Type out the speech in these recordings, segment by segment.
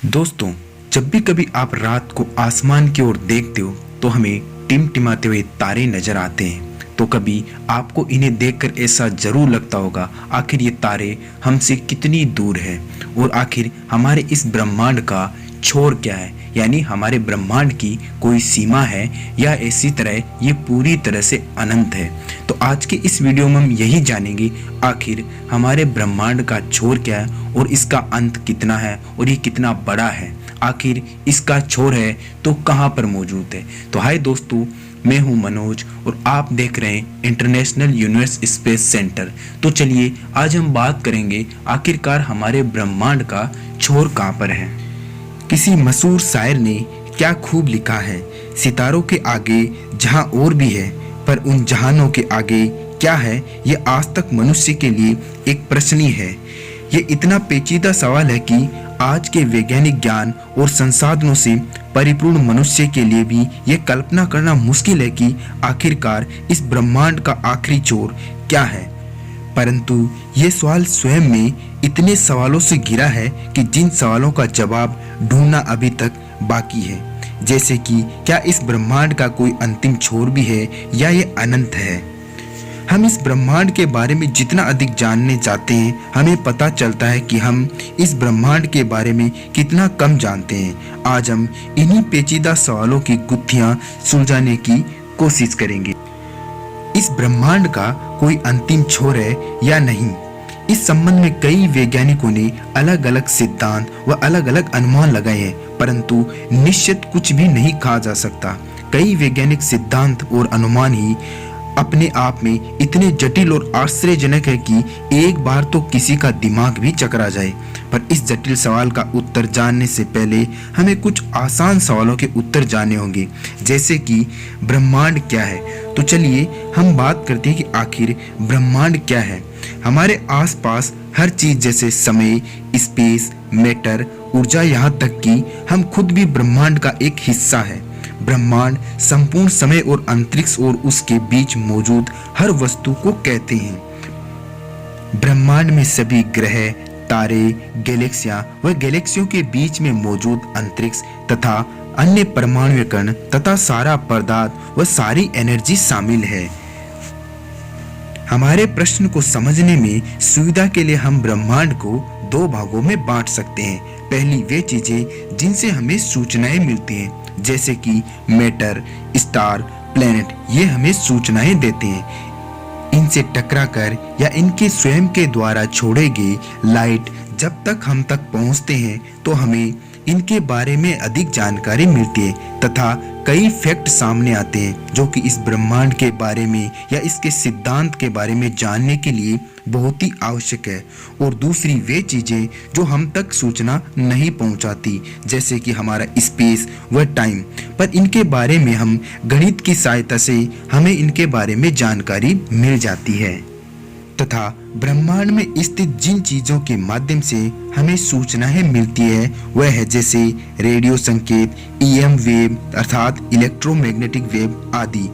दोस्तों, जब भी कभी आप रात को आसमान की ओर देखते हो तो हमें टिमटिमाते हुए तारे नजर आते हैं। तो कभी आपको इन्हें देखकर ऐसा जरूर लगता होगा, आखिर ये तारे हमसे कितनी दूर है और आखिर हमारे इस ब्रह्मांड का छोर क्या है, यानी हमारे ब्रह्मांड की कोई सीमा है या इसी तरह ये पूरी तरह से अनंत है। तो आज के इस वीडियो में हम यही जानेंगे आखिर हमारे ब्रह्मांड का छोर क्या है और इसका अंत कितना है और ये कितना बड़ा है। आखिर इसका छोर है तो कहाँ पर मौजूद है। तो हाय दोस्तों, मैं हूं मनोज और आप देख रहे हैं इंटरनेशनल यूनिवर्स स्पेस सेंटर। तो चलिए आज हम बात करेंगे आखिरकार हमारे ब्रह्मांड का छोर कहाँ पर है। किसी मशहूर शायर ने क्या खूब लिखा है, सितारों के आगे जहां और भी है, पर उन जहानों के आगे क्या है, ये आज तक मनुष्य के लिए एक प्रश्न ही है। ये इतना पेचीदा सवाल है कि आज के वैज्ञानिक ज्ञान और संसाधनों से परिपूर्ण मनुष्य के लिए भी ये कल्पना करना मुश्किल है कि आखिरकार इस ब्रह्मांड का आखिरी छोर क्या है। परंतु ये सवाल स्वयं में इतने सवालों से घिरा है कि जिन सवालों का जवाब ढूंढना अभी तक बाकी है। जैसे कि क्या इस ब्रह्मांड का कोई अंतिम छोर भी है या ये अनंत है। हम इस ब्रह्मांड के बारे में जितना अधिक जानने जाते हैं, हमें पता चलता है कि हम इस ब्रह्मांड के बारे में कितना कम जानते हैं। आज हम इन्हीं पेचीदा सवालों की गुत्थियां सुलझाने की कोशिश करेंगे। इस ब्रह्मांड का कोई अंतिम छोर है या नहीं, इस संबंध में कई वैज्ञानिकों ने अलग अलग सिद्धांत व अलग अलग अनुमान लगाए हैं, परंतु निश्चित कुछ भी नहीं कहा जा सकता। कई वैज्ञानिक सिद्धांत और अनुमान ही अपने आप में इतने जटिल और आश्चर्यजनक है कि एक बार तो किसी का दिमाग भी चकरा जाए। पर इस जटिल सवाल का उत्तर जानने से पहले हमें कुछ आसान सवालों के उत्तर जानने होंगे, जैसे कि ब्रह्मांड क्या है। तो चलिए हम बात करते हैं कि आखिर ब्रह्मांड क्या है। हमारे आसपास हर चीज जैसे समय, स्पेस, मैटर, ऊर्जा, यहाँ तक कि हम खुद भी ब्रह्मांड का एक हिस्सा है। ब्रह्मांड संपूर्ण समय और अंतरिक्ष और उसके बीच मौजूद हर वस्तु को कहते हैं। ब्रह्मांड में सभी ग्रह, तारे, गैलेक्सियां व गैलेक्सियों के बीच में मौजूद अंतरिक्ष तथा अन्य परमाणु कण तथा सारा पदार्थ व सारी एनर्जी शामिल है। हमारे प्रश्न को समझने में सुविधा के लिए हम ब्रह्मांड को दो भागों में बांट सकते हैं। पहली वे चीजें जिनसे हमें सूचनाएं मिलती हैं, जैसे कि मैटर, स्टार, प्लेनेट, ये हमें सूचनाएं देते हैं। इनसे टकराकर या इनके स्वयं के द्वारा छोड़े गए लाइट जब तक हम तक पहुंचते हैं तो हमें इनके बारे में अधिक जानकारी मिलती है तथा कई फैक्ट सामने आते हैं जो कि इस ब्रह्मांड के बारे में या इसके सिद्धांत के बारे में जानने के लिए बहुत ही आवश्यक है। और दूसरी वे चीजें जो हम तक सूचना नहीं पहुंचाती, जैसे कि हमारा स्पेस व टाइम, पर इनके बारे में हम गणित की सहायता से हमें इनके बारे में जानकारी मिल जाती है। तथा ब्रह्मांड में स्थित जिन चीजों के माध्यम से हमें सूचनाएं मिलती है वह है जैसे रेडियो संकेत, EM वेव अर्थात इलेक्ट्रोमैग्नेटिक वेव आदि।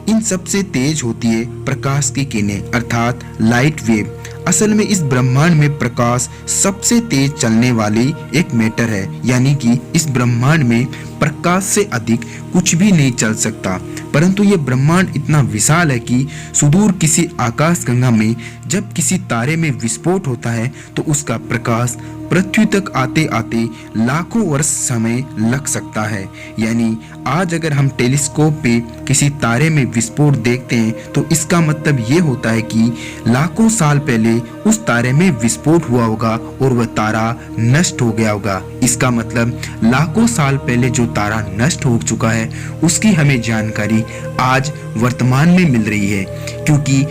इन सबसे तेज होती है प्रकाश की किरणें अर्थात लाइट वेव। असल में इस ब्रह्मांड में प्रकाश सबसे तेज चलने वाली एक मैटर है, यानी कि इस ब्रह्मांड में प्रकाश से अधिक कुछ भी नहीं चल सकता। परंतु ये ब्रह्मांड इतना विशाल है कि सुदूर किसी आकाशगंगा में जब किसी तारे में विस्फोट होता है तो उसका प्रकाश पृथ्वी तक आते आते लाखों वर्ष समय लग सकता है। यानी आज अगर हम टेलीस्कोप पे किसी तारे में विस्फोट देखते हैं तो इसका मतलब ये होता है कि लाखों साल पहले उस तारे में विस्फोट हुआ होगा और वह तारा नष्ट हो गया होगा। इसका मतलब लाखों साल पहले जो तारा नष्ट हो चुका है उसकी हमें जानकारी आज वर्तमान में मिल रही है, क्योंकि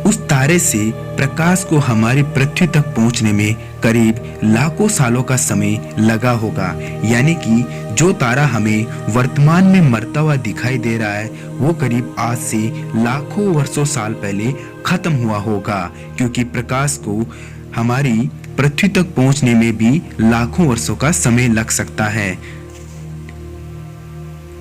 उस तारे से प्रकाश को हमारी पृथ्वी तक पहुंचने में करीब लाखों सालों का समय लगा होगा। यानी कि जो तारा हमें वर्तमान में मरता हुआ दिखाई दे रहा है वो करीब आज से लाखों वर्षों साल पहले खत्म हुआ होगा, क्योंकि प्रकाश को हमारी पृथ्वी तक पहुंचने में भी लाखों वर्षों का समय लग सकता है।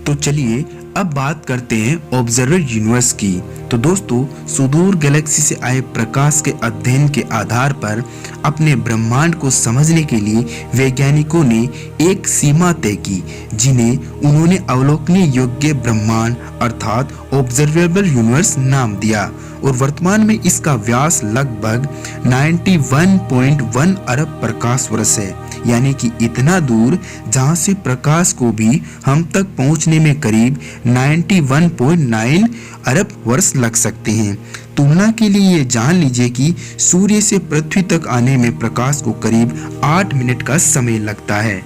तो चलिए अब बात करते हैं ऑब्जर्वर यूनिवर्स की। तो दोस्तों, सुदूर गैलेक्सी से आए प्रकाश के अध्ययन के आधार पर अपने ब्रह्मांड को समझने के लिए वैज्ञानिकों ने एक सीमा तय की, जिन्हें उन्होंने अवलोकनीय योग्य ब्रह्मांड अर्थात ऑब्जर्वेबल यूनिवर्स नाम दिया। और वर्तमान में इसका व्यास लगभग 91.1 अरब प्रकाश वर्ष है, यानी कि इतना दूर जहां से प्रकाश को भी हम तक पहुंचने में करीब 91.9 अरब वर्ष लग सकते हैं। तुलना के लिए ये जान लीजिए कि सूर्य से पृथ्वी तक आने में प्रकाश को करीब 8 मिनट का समय लगता है।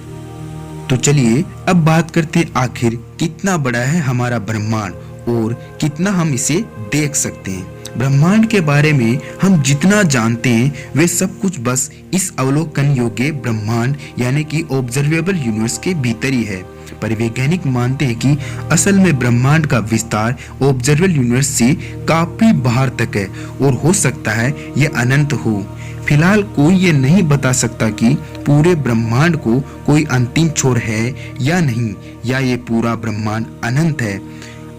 तो चलिए अब बात करते हैं आखिर कितना बड़ा है हमारा ब्रह्मांड और कितना हम इसे देख सकते हैं। ब्रह्मांड के बारे में हम जितना जानते हैं वे सब कुछ बस इस अवलोकन योग्य ब्रह्मांड यानी कि ऑब्जर्वेबल यूनिवर्स के भीतर ही है। पर वैज्ञानिक मानते हैं कि असल में ब्रह्मांड का विस्तार ऑब्जर्वेबल यूनिवर्स से काफी बाहर तक है और हो सकता है ये अनंत हो। फिलहाल कोई ये नहीं बता सकता कि पूरे ब्रह्मांड को कोई अंतिम छोर है या नहीं, या ये पूरा ब्रह्मांड अनंत है।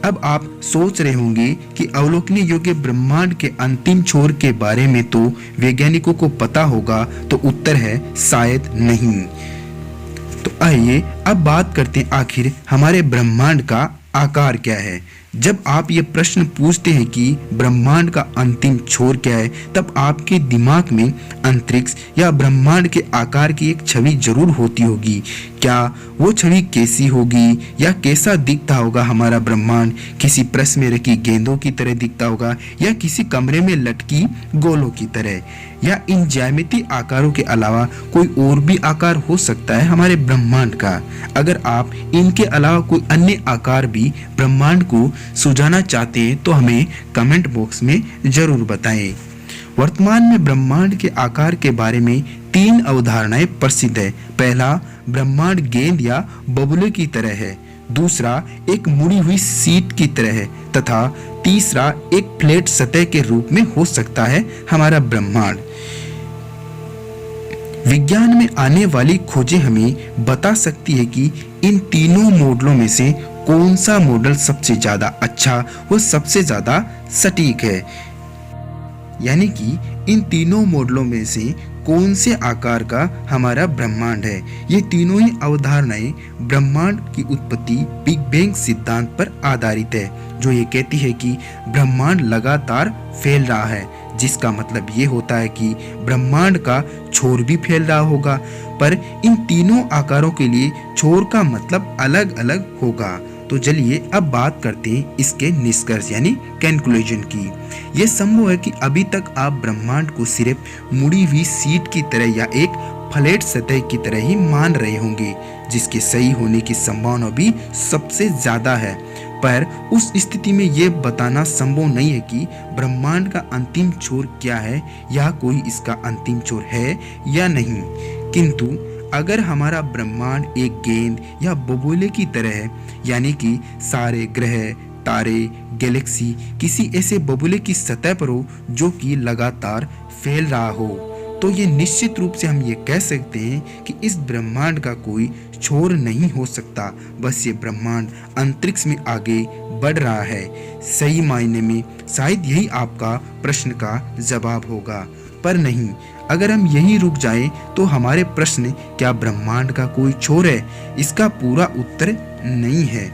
अब आप सोच रहे होंगे कि अवलोकनीय योग्य ब्रह्मांड के अंतिम छोर के बारे में तो वैज्ञानिकों को पता होगा, तो उत्तर है शायद नहीं। तो आइए अब बात करते हैं आखिर हमारे ब्रह्मांड का आकार क्या है। जब आप ये प्रश्न पूछते हैं कि ब्रह्मांड का अंतिम छोर क्या है, तब आपके दिमाग में अंतरिक्ष या ब्रह्मांड के आकार की एक छवि जरूर होती होगी। क्या वो छवि कैसी होगी, या कैसा दिखता होगा हमारा ब्रह्मांड? किसी प्रेस में रखी गेंदों की तरह दिखता होगा, या किसी कमरे में लटकी गोलों की तरह, या इन ज्यामितीय आकारों के अलावा कोई और भी आकार हो सकता है हमारे ब्रह्मांड का? अगर आप इनके अलावा कोई अन्य आकार भी ब्रह्मांड को सुझाना चाहते हैं तो हमें कमेंट बॉक्स में जरूर बताएं। वर्तमान में ब्रह्मांड के आकार के बारे में 3 अवधारणाएं प्रसिद्ध है। पहला, ब्रह्मांड गेंद या बबुले की तरह है। दूसरा, एक मुड़ी हुई सीट की तरह है, तथा तीसरा, एक फ्लैट सतह के रूप में हो सकता है हमारा ब्रह्मांड। विज्ञान में आने वाली खोजें हमें बता सकती है कि इन तीनों मॉडलों में से कौन सा मॉडल सबसे ज्यादा अच्छा व सबसे ज्यादा सटीक है, यानी कि इन तीनों मॉडलों में से कौन से आकार का हमारा ब्रह्मांड है। ये तीनों ही अवधारणाएं ब्रह्मांड की उत्पत्ति बिग बैंग सिद्धांत पर आधारित है, जो ये कहती है कि ब्रह्मांड लगातार फैल रहा है, जिसका मतलब ये होता है कि ब्रह्मांड का छोर भी फैल रहा होगा। पर इन तीनों आकारों के लिए छोर का मतलब अलग अलग होगा। तो चलिए अब बात करते हैं इसके निष्कर्ष यानी कंक्लूजन की। यह संभव है कि अभी तक आप ब्रह्मांड को सिर्फ मुड़ी हुई सीट की तरह या एक फ्लैट सतह की तरह ही मान रहे होंगे, जिसके सही होने की संभावना भी सबसे ज्यादा है। पर उस स्थिति में यह बताना संभव नहीं है कि ब्रह्मांड का अंतिम छोर क्या है, या कोई इसका अंतिम छोर है या नहीं। किंतु अगर हमारा ब्रह्मांड एक गेंद या बबूले की तरह है, यानी कि सारे ग्रह, तारे, गैलेक्सी किसी ऐसे बबूले की सतह पर हो जो कि लगातार फैल रहा हो, तो ये निश्चित रूप से हम ये कह सकते हैं कि इस ब्रह्मांड का कोई छोर नहीं हो सकता। बस ये ब्रह्मांड अंतरिक्ष में आगे बढ़ रहा है। सही मायने में शायद यही आपका प्रश्न का जवाब होगा, पर नहीं, अगर हम यहीं रुक जाएं तो हमारे प्रश्न क्या ब्रह्मांड का कोई छोर है, इसका पूरा उत्तर नहीं है।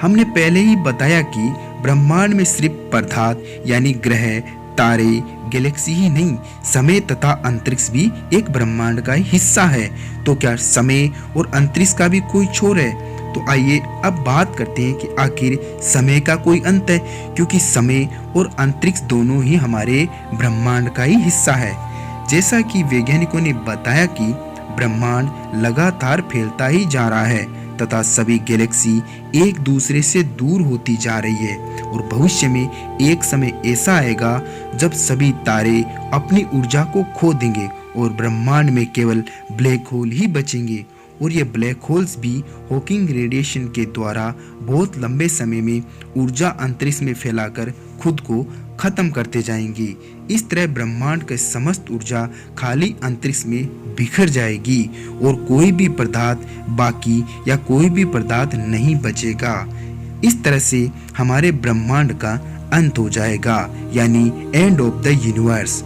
हमने पहले ही बताया कि ब्रह्मांड में सिर्फ पदार्थ यानी ग्रह, तारे, गैलेक्सी ही नहीं, समय तथा अंतरिक्ष भी एक ब्रह्मांड का हिस्सा है। तो क्या समय और अंतरिक्ष का भी कोई छोर है? तो आइए अब बात करते हैं कि आखिर समय का कोई अंत है, क्योंकि समय और अंतरिक्ष दोनों ही हमारे ब्रह्मांड का ही हिस्सा है। जैसा कि वैज्ञानिकों ने बताया कि ब्रह्मांड लगातार फैलता ही जा रहा है तथा सभी गैलेक्सी एक दूसरे से दूर होती जा रही है, और भविष्य में एक समय ऐसा आएगा जब सभी तारे अपनी ऊर्जा को खो देंगे और ब्रह्मांड में केवल ब्लैक होल ही बचेंगे। और ये ब्लैक होल्स भी हॉकिंग रेडिएशन के द्वारा बहुत लंबे समय में ऊर्जा अंतरिक्ष में फैलाकर खुद को खत्म करते जाएंगे। इस तरह ब्रह्मांड की समस्त ऊर्जा खाली अंतरिक्ष में बिखर जाएगी और कोई भी पदार्थ बाकी या कोई भी पदार्थ नहीं बचेगा। इस तरह से हमारे ब्रह्मांड का अंत हो जाएगा, यानी एंड ऑफ द यूनिवर्स।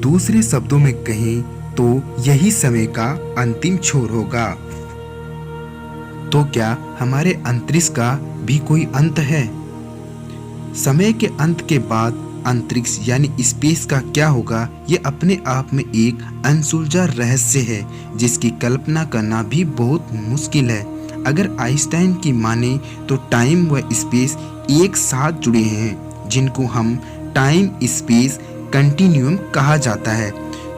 दूसरे शब्दों में कहें तो यही समय का अंतिम छोर होगा। तो क्या हमारे अंतरिक्ष का भी कोई अंत है? समय के अंत के बाद अंतरिक्ष यानी स्पेस का क्या होगा, ये अपने आप में एक अनसुलझा रहस्य है जिसकी कल्पना करना भी बहुत मुश्किल है। अगर आइंस्टाइन की माने तो टाइम व स्पेस एक साथ जुड़े हैं, जिनको हम टाइम स्पेस कंटिन्यूम कहा जाता है।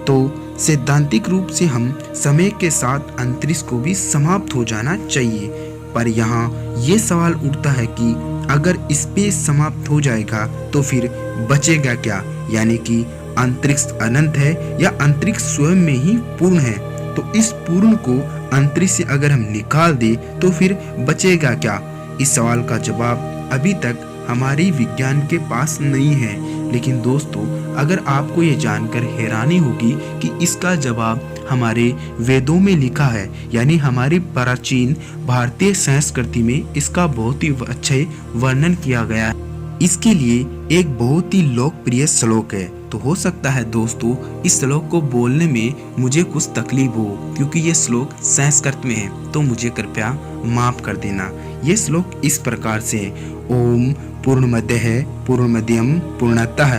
तो सैद्धांतिक रूप से हम समय के साथ अंतरिक्ष को भी समाप्त हो जाना चाहिए। पर यहाँ ये सवाल उठता है कि अगर स्पेस समाप्त हो जाएगा तो फिर बचेगा क्या? यानी कि अंतरिक्ष अनंत है या अंतरिक्ष स्वयं में ही पूर्ण है? तो इस पूर्ण को अंतरिक्ष से अगर हम निकाल दे तो फिर बचेगा क्या? इस सवाल का जवाब अभी तक हमारी विज्ञान के पास नहीं है। लेकिन दोस्तों, अगर आपको ये जानकर हैरानी होगी कि इसका जवाब हमारे वेदों में लिखा है, यानी हमारी प्राचीन भारतीय संस्कृति में इसका बहुत ही अच्छे वर्णन किया गया है। इसके लिए एक बहुत ही लोकप्रिय श्लोक है। तो हो सकता है दोस्तों इस श्लोक को बोलने में मुझे कुछ तकलीफ हो, क्योंकि ये श्लोक संस्कृत में है, तो मुझे कृपया माफ कर देना। ये श्लोक इस प्रकार से है: ओम पूर्णमदः पूर्णमद्यं पूर्णतः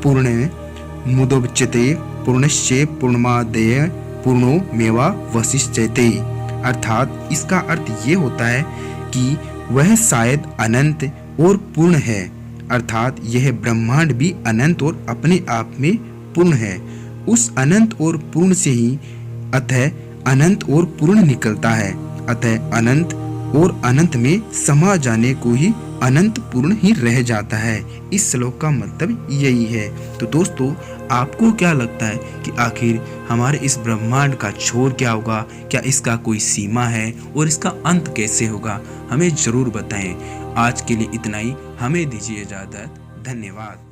पूर्णमुदच्यते पूर्णस्य पूर्णमादाय पूर्णमेवावशिष्यते। अर्थात इसका अर्थ ये होता है कि वह शायद अनंत और पूर्ण है, अर्थात यह ब्रह्मांड भी अनंत और अपने आप में पूर्ण है। उस अनंत और पूर्ण से ही अतः अनंत और पूर्ण निकलता है। अतः अनंत और अनंत में समा जाने को ही अनंत पूर्ण ही रह जाता है। इस श्लोक का मतलब यही है। तो दोस्तों, आपको क्या लगता है कि आखिर हमारे इस ब्रह्मांड का छोर क्या होगा? क्या इसका कोई सीमा है और इसका अंत कैसे होगा? हमें जरूर बताएं। आज के लिए इतना ही, हमें दीजिए इजाजत। धन्यवाद।